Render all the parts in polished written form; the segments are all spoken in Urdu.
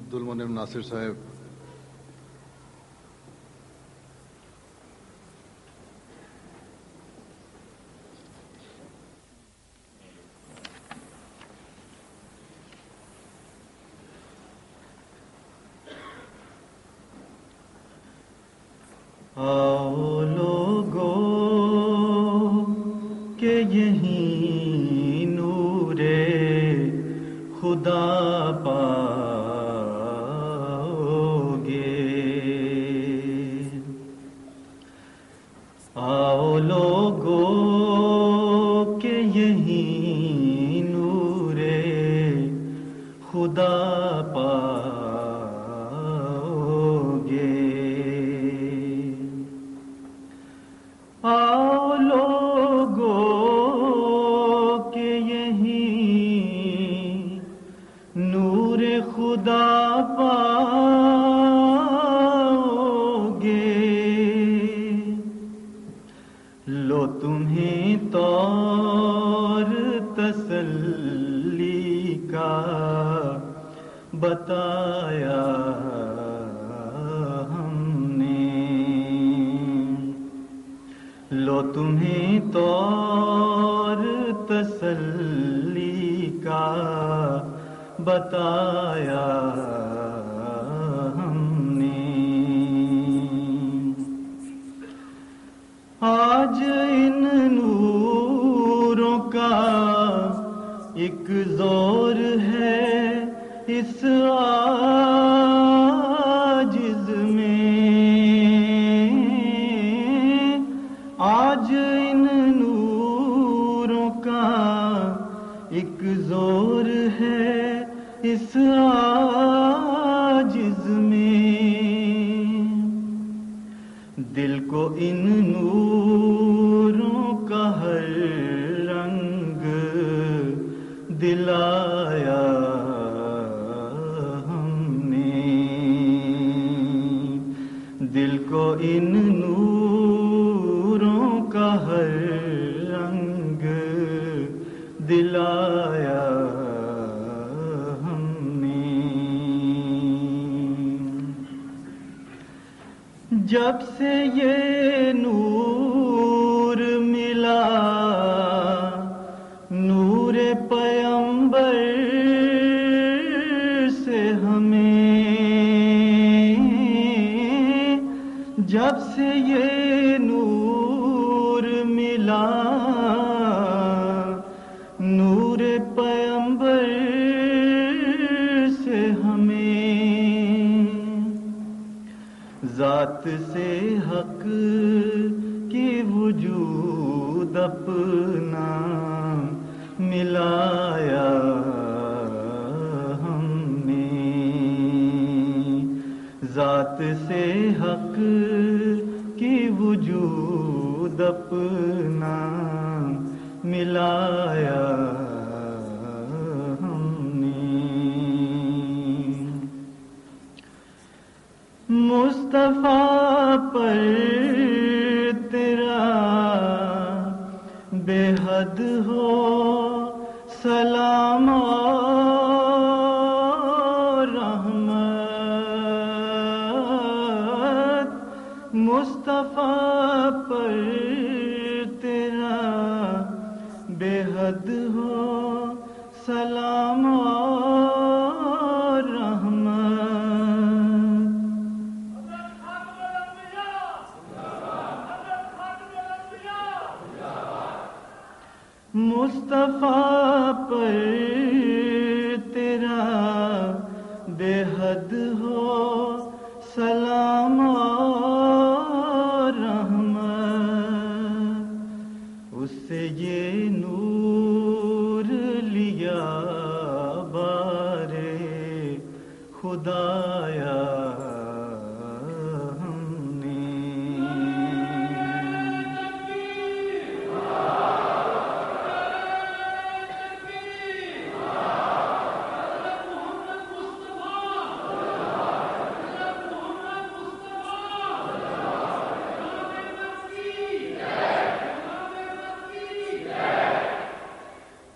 عبدالمنعم ناصر صاحب، آؤ لوگو کہ یہیں نور خدا پاؤ گے، آؤ لوگو کہ یہیں نور خدا پاؤ گے، آؤ لوگو کہ یہیں نور خدا پاؤ گے، لو تمہیں طور تسلی کا بتایا ہم نے، لو تمہیں طور تسلی کا بتایا ہم نے، آج ان نوروں کا ایک زور ہے اس عاجز میں، آج ان نوروں کا ایک زور ہے اس عاجز میں، دل کو ان نوروں کا ہر رنگ دلایا ہم نے، دل کو ان نوروں کا ہر رنگ دلایا ہم نے، جب سے یہ نور ملا نور پیغمبر سے ہمیں، جب سے یہ نور ملا نور پیغمبر سے ہمیں، ذات سے حق کی وجود اپنا ملایا ہم نے، ذات سے حق کی وجود اپنا ملایا ہم نے، مصطفیٰ پر تیرا بے حد ہو سلام اور رحمت، مصطفیٰ پر تیرا بے حد ہو سلام اور رحمت، مصطفیٰ پر تیرا بے حد ہو سلام اور رحمت، اس سے یہ نور لیا بارے خدایا ہم نے،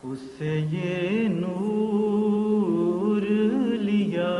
اس سے یہ نور لیا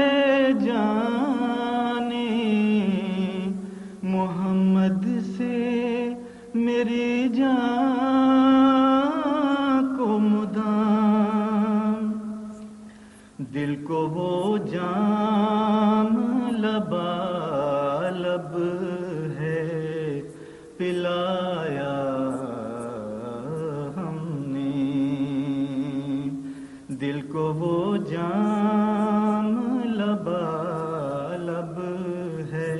ہے جانے محمد سے میری جان کو مدام، دل کو وہ جام لبالب ہے پلایا ہم نے، دل کو وہ جام لبالب ہے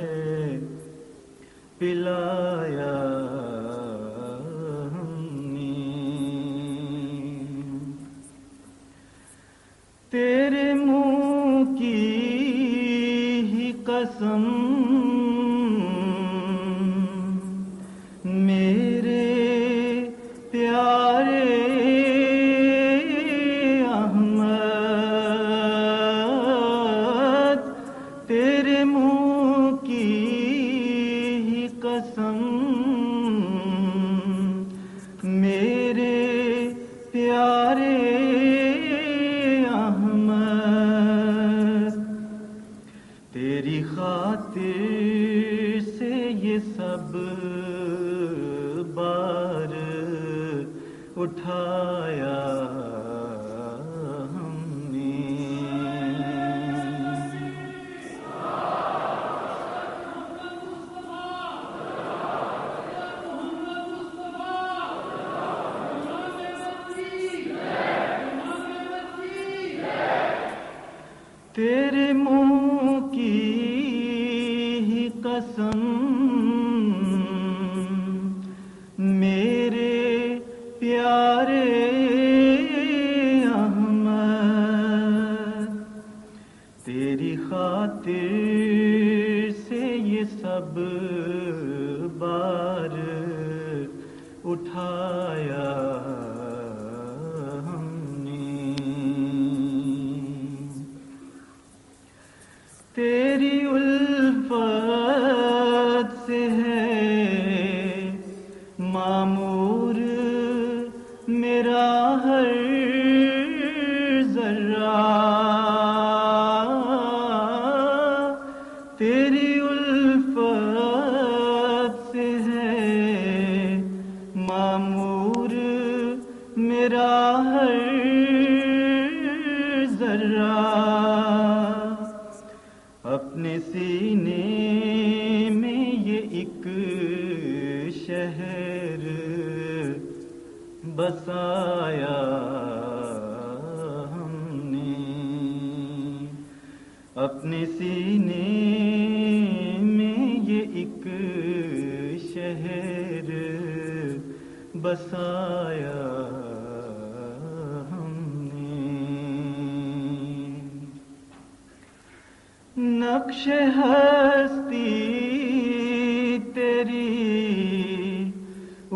پلایا ہم نے۔ تیرے منہ کی ہی قسم میرے پیارے احمد، تیرے منہ کی ہی قسم میرے پیارے احمد، تیری خاطر سے یہ سب بار اٹھایا ہم نے۔ تیرے منہ کی ہی قسم میرے پیارے احمد، تیری خاطر سے یہ سب بار اٹھایا ہم نے۔ تیری الفت سے ہے معمور میرا ہر ذرہ، تیری الفت سے ہے معمور میرا ہر ذرہ، اپنے سینے میں یہ ایک شہر بسایا ہم نے، اپنے سینے میں یہ ایک شہر بسایا ہم نے۔ نقش ہستی تیری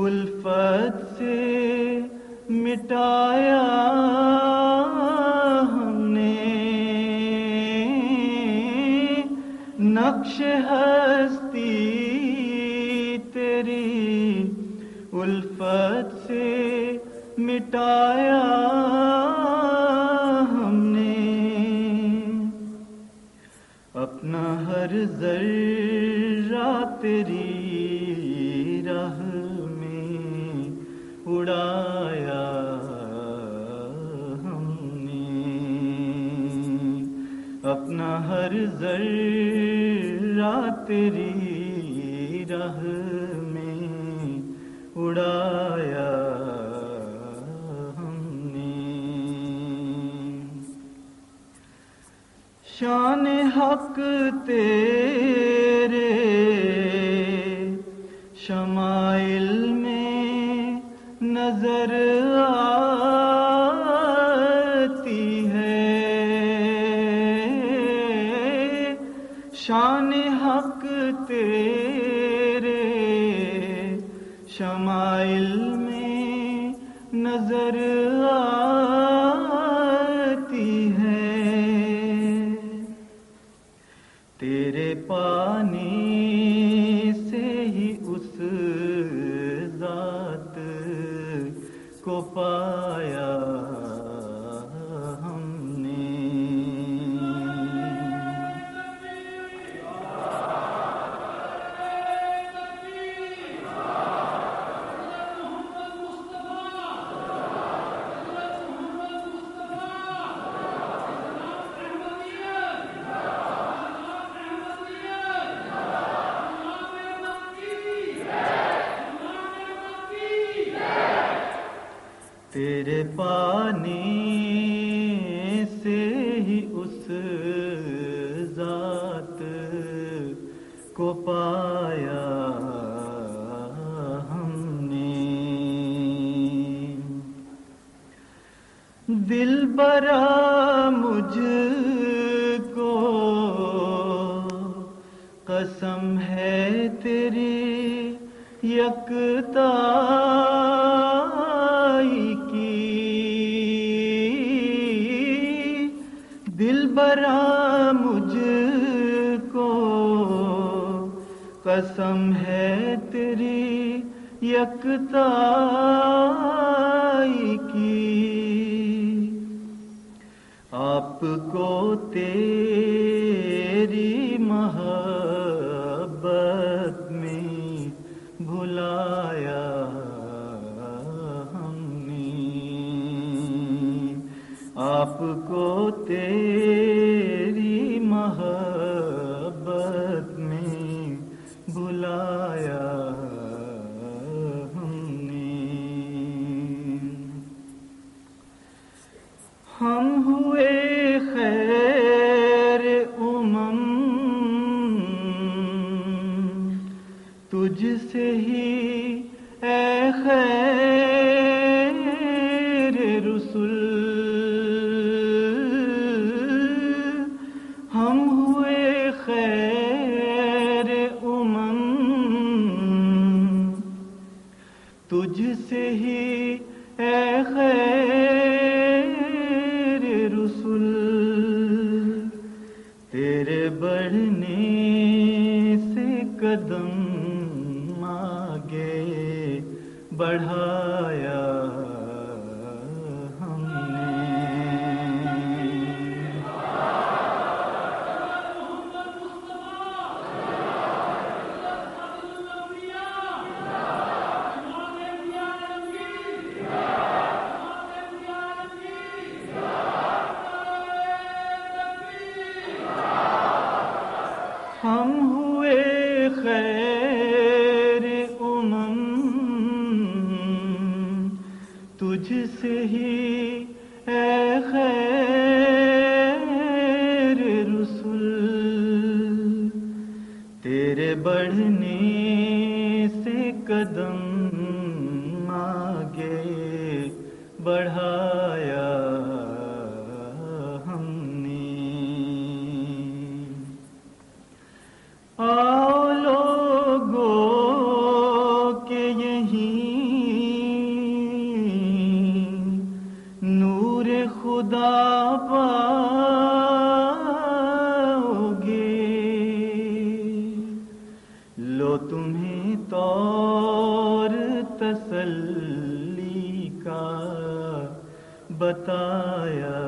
الفت سے مٹایا ہم نے، نقش ہستی تیری الفت سے مٹایا ہم نے، اپنا ہر ذرہ تیری راہ میں اڑایا ہم نے، اپنا ہر ذرہ تیری راہ میں اڑایا ہم نے۔ شان حق تیرے شمائل میں نظر آتی ہے، شان حق تیرے شمائل میں نظر آتی ہے، تیرے پانی سے ہی اس ذات کو پایا ہم نے، تیرے پانے سے ہی اس ذات کو پایا ہم نے. دل برا مجھ کو قسم ہے تیری یکتائی کی. دل برا مجھ کو قسم ہے تیری یکتائی کی. آپ کو تیری محبت میں بھلایا ہم نے. آپ کو تیری محبت میں بھلایا ہم نے. ہم ہوئے خیر تجھ سے ہی اے خیر رسول. ہم ہوئے خیر تجھ سے ہی اے خیر رسول. تیرے بڑھنے سے قدم آگے بڑھایا ہم نے. ہم ہوئے خیر تجھ سے ہی اے خیر رسول. تیرے بڑھنے سے قدم آگے بڑھایا ہم نے. آؤ لوگوں کہ یہیں نور خدا پاؤ گے. لو تمہیں طور تسلی کا بتایا